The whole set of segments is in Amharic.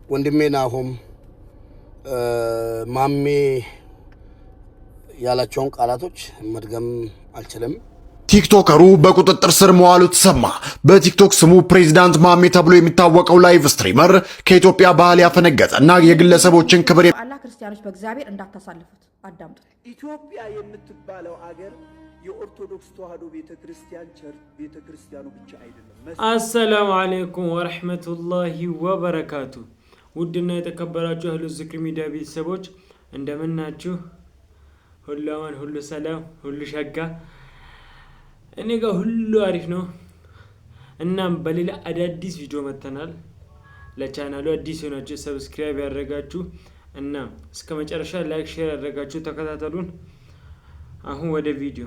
ወንድሜ ናሆም ማሜ ያላቸውን ቃላቶች መድገም አልችልም። ቲክቶከሩ በቁጥጥር ስር መዋሉ ተሰማ። በቲክቶክ ስሙ ፕሬዝዳንት ማሜ ተብሎ የሚታወቀው ላይቭ ስትሪመር ከኢትዮጵያ ባህል ያፈነገጠና የግለሰቦችን ክብር አላህ ክርስቲያኖች በእግዚአብሔር እንዳታሳልፉት አዳምጡ። ኢትዮጵያ የምትባለው አገር የኦርቶዶክስ ተዋህዶ ቤተክርስቲያን ቤተክርስቲያኑ ብቻ አይደለም። አሰላሙ አለይኩም ወራህመቱላሂ ወበረካቱ። ውድና የተከበራችሁ አህሉ ዚክር ሚዲያ ቤተሰቦች እንደምን ናችሁ? ሁሉ አማን፣ ሁሉ ሰላም፣ ሁሉ ሸጋ። እኔ ጋር ሁሉ አሪፍ ነው። እናም በሌላ አዳዲስ ቪዲዮ መተናል። ለቻናሉ አዲስ የሆናችሁ ሰብስክራይብ ያደረጋችሁ እና እስከ መጨረሻ ላይክ ሼር ያደረጋችሁ ተከታተሉን። አሁን ወደ ቪዲዮ።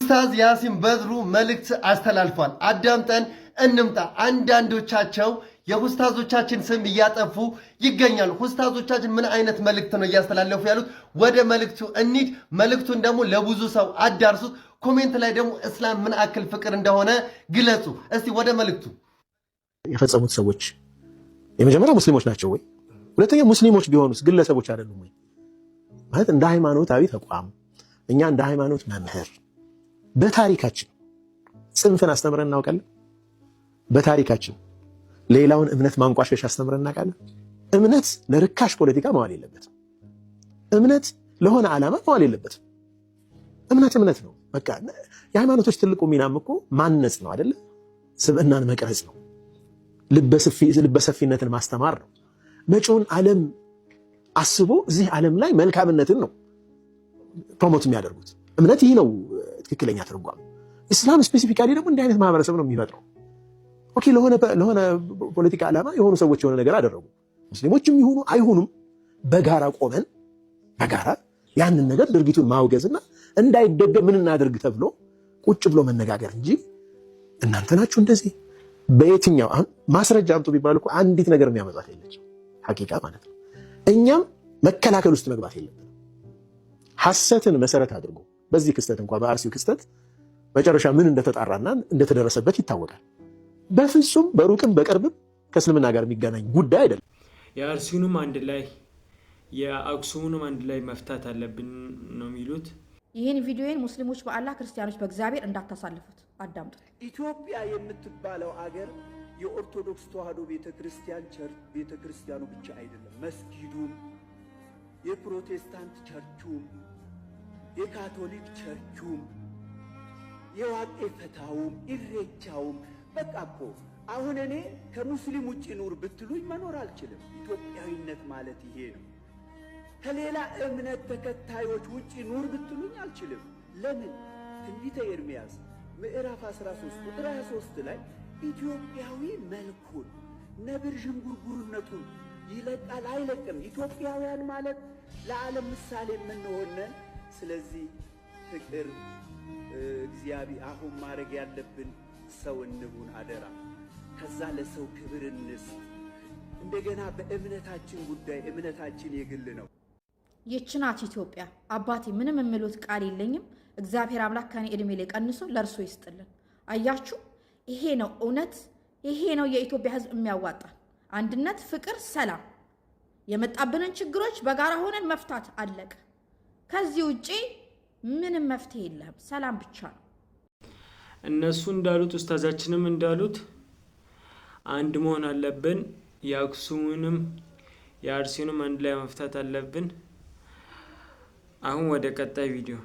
ኡስታዝ ያሲን በድሩ መልእክት አስተላልፏል። አዳምጠን እንምጣ። አንዳንዶቻቸው የኡስታዞቻችን ስም እያጠፉ ይገኛሉ። ኡስታዞቻችን ምን አይነት መልእክት ነው እያስተላለፉ ያሉት? ወደ መልእክቱ እንሂድ። መልእክቱን ደግሞ ለብዙ ሰው አዳርሱት። ኮሜንት ላይ ደግሞ እስላም ምን አክል ፍቅር እንደሆነ ግለጹ። እስቲ ወደ መልእክቱ። የፈጸሙት ሰዎች የመጀመሪያ ሙስሊሞች ናቸው ወይ? ሁለተኛ ሙስሊሞች ቢሆኑስ ግለሰቦች አይደሉም ወይ? ማለት እንደ ሃይማኖታዊ ተቋም እኛ እንደ ሃይማኖት መምህር በታሪካችን ጽንፍን አስተምረን እናውቃለን? በታሪካችን ሌላውን እምነት ማንቋሸሽ አስተምረን እናውቃለን? እምነት ለርካሽ ፖለቲካ መዋል የለበትም። እምነት ለሆነ ዓላማ መዋል የለበትም። እምነት ነው። በቃ የሃይማኖቶች ትልቁ ሚናም እኮ ማነጽ ነው አይደለ? ስብዕናን መቅረጽ ነው። ልበሰፊነትን ማስተማር ነው። መጪውን ዓለም አስቦ እዚህ ዓለም ላይ መልካምነትን ነው ፕሮሞት የሚያደርጉት። እምነት ይህ ነው ትክክለኛ ትርጓሜ። እስላም ስፔሲፊካሊ ደግሞ እንዲህ አይነት ማህበረሰብ ነው የሚፈጥረው። ኦኬ፣ ለሆነ ፖለቲካ ዓላማ የሆኑ ሰዎች የሆነ ነገር አደረጉ። ሙስሊሞችም ይሁኑ አይሁኑም በጋራ ቆመን በጋራ ያንን ነገር ድርጊቱን ማውገዝና እንዳይደገም ምን እናደርግ ተብሎ ቁጭ ብሎ መነጋገር እንጂ እናንተ ናችሁ እንደዚህ በየትኛው አሁን ማስረጃ አምጡ ቢባል እኮ አንዲት ነገር የሚያመጣት የለችም። ሐቂቃ ማለት ነው። እኛም መከላከል ውስጥ መግባት የለብንም። ሐሰትን መሰረት አድርጎ በዚህ ክስተት እንኳን በአርሲው ክስተት መጨረሻ ምን እንደተጣራና እንደተደረሰበት ይታወቃል። በፍጹም በሩቅም በቅርብም ከእስልምና ጋር የሚገናኝ ጉዳይ አይደለም። የአርሲውንም አንድ ላይ የአክሱሙንም አንድ ላይ መፍታት አለብን ነው የሚሉት። ይህን ቪዲዮን ሙስሊሞች በአላህ ክርስቲያኖች በእግዚአብሔር እንዳታሳልፉት አዳምጡ። ኢትዮጵያ የምትባለው አገር የኦርቶዶክስ ተዋህዶ ቤተክርስቲያኑ ብቻ አይደለም። መስጊዱም፣ የፕሮቴስታንት ቸርቹም፣ የካቶሊክ ቸርቹም፣ የዋቄ ፈታውም፣ ኢሬቻውም በቃ እኮ አሁን እኔ ከሙስሊም ውጭ ኑር ብትሉኝ መኖር አልችልም። ኢትዮጵያዊነት ማለት ይሄ ነው። ከሌላ እምነት ተከታዮች ውጪ ኑር ብትሉኝ አልችልም። ለምን? ትንቢተ ኤርምያስ ምዕራፍ 13 ቁጥር 23 ላይ ኢትዮጵያዊ መልኩን ነብር ዥንጉርጉርነቱን ይለቃል አይለቅም። ኢትዮጵያውያን ማለት ለዓለም ምሳሌ የምንሆነን። ስለዚህ ፍቅር እግዚአብሔር አሁን ማድረግ ያለብን ሰው እንሁን አደራ። ከዛ ለሰው ክብር እንስጥ። እንደገና በእምነታችን ጉዳይ እምነታችን የግል ነው። ይችናት ኢትዮጵያ። አባቴ ምንም የምሉት ቃል የለኝም። እግዚአብሔር አምላክ ከኔ እድሜ ላይ ቀንሶ ለእርሶ ይስጥልን። አያችሁ፣ ይሄ ነው እውነት። ይሄ ነው የኢትዮጵያ ሕዝብ የሚያዋጣን። አንድነት፣ ፍቅር፣ ሰላም። የመጣብንን ችግሮች በጋራ ሆነን መፍታት አለቀ። ከዚህ ውጪ ምንም መፍትሄ የለም። ሰላም ብቻ ነው። እነሱ እንዳሉት ኡስታዛችንም እንዳሉት አንድ መሆን አለብን። የአክሱሙንም የአርሲውንም አንድ ላይ መፍታት አለብን። አሁን ወደ ቀጣይ ቪዲዮ።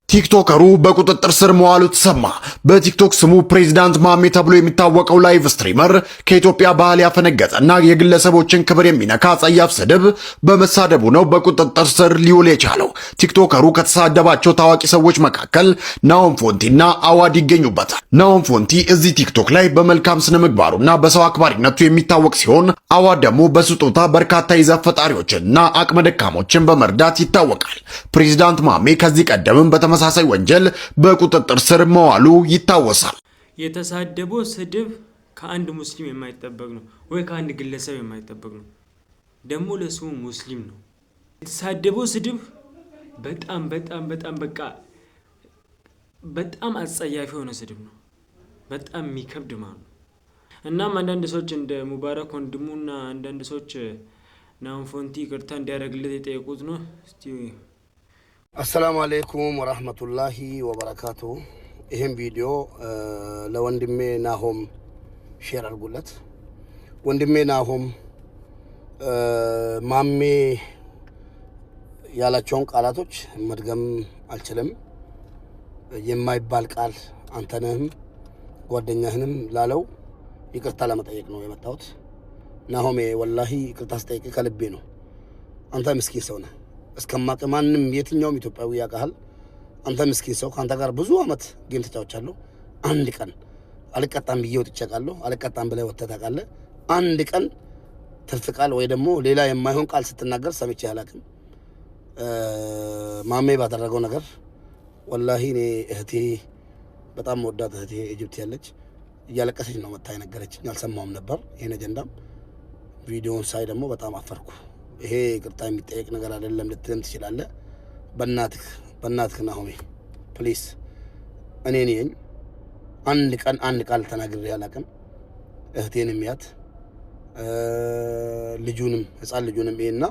ቲክቶከሩ በቁጥጥር ስር መዋሉ ተሰማ። በቲክቶክ ስሙ ፕሬዝዳንት ማሜ ተብሎ የሚታወቀው ላይቭ ስትሪመር ከኢትዮጵያ ባህል ያፈነገጠና የግለሰቦችን ክብር የሚነካ ጸያፍ ስድብ በመሳደቡ ነው በቁጥጥር ስር ሊውል የቻለው። ቲክቶከሩ ከተሳደባቸው ታዋቂ ሰዎች መካከል ናሆም ፎንቲና አዋድ ይገኙበታል። ናሆም ፎንቲ እዚህ ቲክቶክ ላይ በመልካም ስነ ምግባሩና በሰው አክባሪነቱ የሚታወቅ ሲሆን፣ አዋድ ደግሞ በስጦታ በርካታ ይዘት ፈጣሪዎችንና አቅመ ደካሞችን በመርዳት ይታወቃል። ፕሬዝዳንት ማሜ ከዚህ ቀደምም ተመሳሳይ ወንጀል በቁጥጥር ስር መዋሉ ይታወሳል። የተሳደበው ስድብ ከአንድ ሙስሊም የማይጠበቅ ነው ወይ ከአንድ ግለሰብ የማይጠበቅ ነው። ደግሞ ለስሙ ሙስሊም ነው። የተሳደበው ስድብ በጣም አጸያፊ የሆነ ስድብ ነው። በጣም የሚከብድ ማለት ነው። እናም አንዳንድ ሰዎች እንደ ሙባረክ ወንድሙና አንዳንድ ሰዎች ናሆም ፎንቲ ይቅርታ እንዲያደርግለት የጠየቁት ነው። እስቲ አሰላሙ አለይኩም ወራህመቱላሂ ወበረካቱ። ይሄን ቪዲዮ ለወንድሜ ናሆም ሼር አድርጉለት። ወንድሜ ናሆም ማሜ ያላቸውን ቃላቶች መድገም አልችልም። የማይባል ቃል አንተነህም ጓደኛህንም ላለው ይቅርታ ለመጠየቅ ነው የመጣሁት። ናሆሜ ወላሂ ይቅርታ ስጠይቅ ከልቤ ነው። አንተ ምስኪን ሰው ነህ። እስከማቅ ማንም የትኛውም ኢትዮጵያዊ ያውቃል። አንተ ምስኪን ሰው፣ ከአንተ ጋር ብዙ አመት ጌም ተጫውቻለሁ። አንድ ቀን አልቀጣም ብዬ ወጥቼ አውቃለሁ። አልቀጣም ብለህ ወጥተህ ታውቃለህ? አንድ ቀን ትርፍ ቃል ወይ ደግሞ ሌላ የማይሆን ቃል ስትናገር ሰምቼ አላውቅም። ማሜ ባደረገው ነገር ወላሂ እኔ እህቴ በጣም ወዳት እህቴ ኢጅፕት ያለች እያለቀሰች ነው መታ የነገረችኝ። አልሰማሁም ነበር ይሄን አጀንዳም። ቪዲዮውን ሳይ ደግሞ በጣም አፈርኩ። ይሄ ይቅርታ የሚጠየቅ ነገር አይደለም ልትልም ትችላለህ። በእናትህ ናሆሜ ፕሊስ፣ እኔ ነኝ አንድ ቀን አንድ ቃል ተናግሬ አላውቅም። እህቴን የሚያት ልጁንም ህፃን ልጁንም ይሄና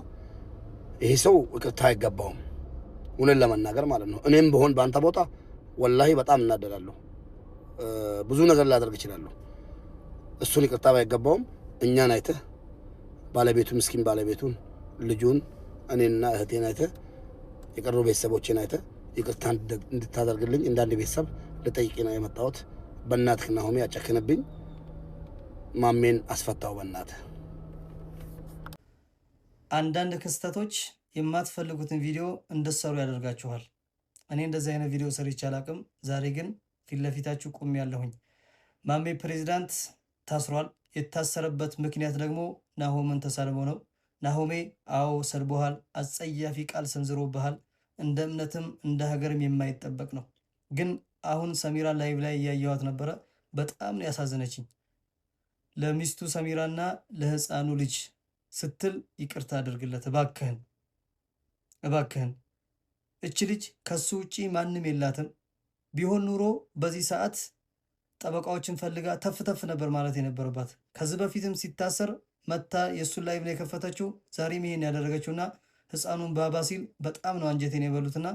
ይሄ ሰው ይቅርታ አይገባውም፣ እውነት ለመናገር ማለት ነው። እኔም በሆን በአንተ ቦታ ወላሂ በጣም እናደዳለሁ። ብዙ ነገር ላደርግ እችላለሁ። እሱን ይቅርታ ባይገባውም እኛን አይተህ ባለቤቱ ምስኪን ባለቤቱን ልጁን እኔና እህቴን አይተህ የቀሩ ቤተሰቦቼን አይተህ ይቅርታ እንድታደርግልኝ እንደ አንድ ቤተሰብ ልጠይቅ ነው የመጣሁት። በእናትህ ናሆሜ አጨክንብኝ፣ ማሜን አስፈታው በእናትህ። አንዳንድ ክስተቶች የማትፈልጉትን ቪዲዮ እንድትሰሩ ያደርጋችኋል። እኔ እንደዚህ አይነት ቪዲዮ ሰርቼ አላቅም። ዛሬ ግን ፊት ለፊታችሁ ቆሜ ያለሁኝ። ማሜ ፕሬዝዳንት ታስሯል። የታሰረበት ምክንያት ደግሞ ናሆምን ተሳልሞ ነው። ናሆሜ አዎ ሰድቦሃል፣ አጸያፊ ቃል ሰንዝሮብሃል። እንደ እምነትም እንደ ሀገርም የማይጠበቅ ነው። ግን አሁን ሰሚራ ላይቭ ላይ እያየዋት ነበረ። በጣም ነው ያሳዘነችኝ። ለሚስቱ ሰሚራና ለህፃኑ ልጅ ስትል ይቅርታ አድርግለት እባክህን፣ እባክህን። እች ልጅ ከሱ ውጪ ማንም የላትም። ቢሆን ኑሮ በዚህ ሰዓት ጠበቃዎችን ፈልጋ ተፍ ነበር ማለት የነበረባት። ከዚህ በፊትም ሲታሰር መታ የእሱን ላይቭ ነው የከፈተችው። ዛሬም ይሄን ያደረገችውና ህፃኑን ባባ ሲል በጣም ነው አንጀቴን የበሉትና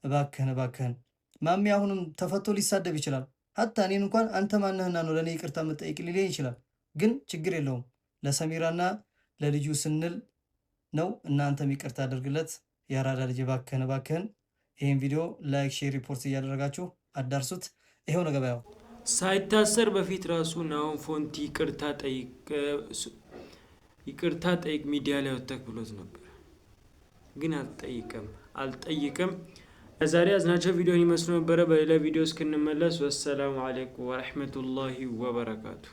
እባክህን፣ እባክህን ማሜ አሁንም ተፈቶ ሊሳደብ ይችላል። ሀታ እኔን እንኳን አንተ ማነህና ነው ለእኔ ይቅርታ የምጠይቅ ሊለኝ ይችላል። ግን ችግር የለውም ለሰሚራና ለልጁ ስንል ነው። እናንተም ይቅርታ አድርግለት። የአራዳ ልጅ እባክህን፣ እባክህን። ይህን ቪዲዮ ላይክ፣ ሼር፣ ሪፖርት እያደረጋችሁ አዳርሱት። ይሄው ነው ገበያው። ሳይታሰር በፊት ራሱ ናሆም ፎንቲ ይቅርታ ጠይቅ ሚዲያ ላይ ወጣክ ብሎት ነበር፣ ግን አልጠይቅም። ለዛሬ ያዝናቸው ቪዲዮን ይመስሉ ነበረ። በሌላ ቪዲዮ እስክንመለስ ወሰላሙ አለይኩም ወረሕመቱላሂ ወበረካቱ።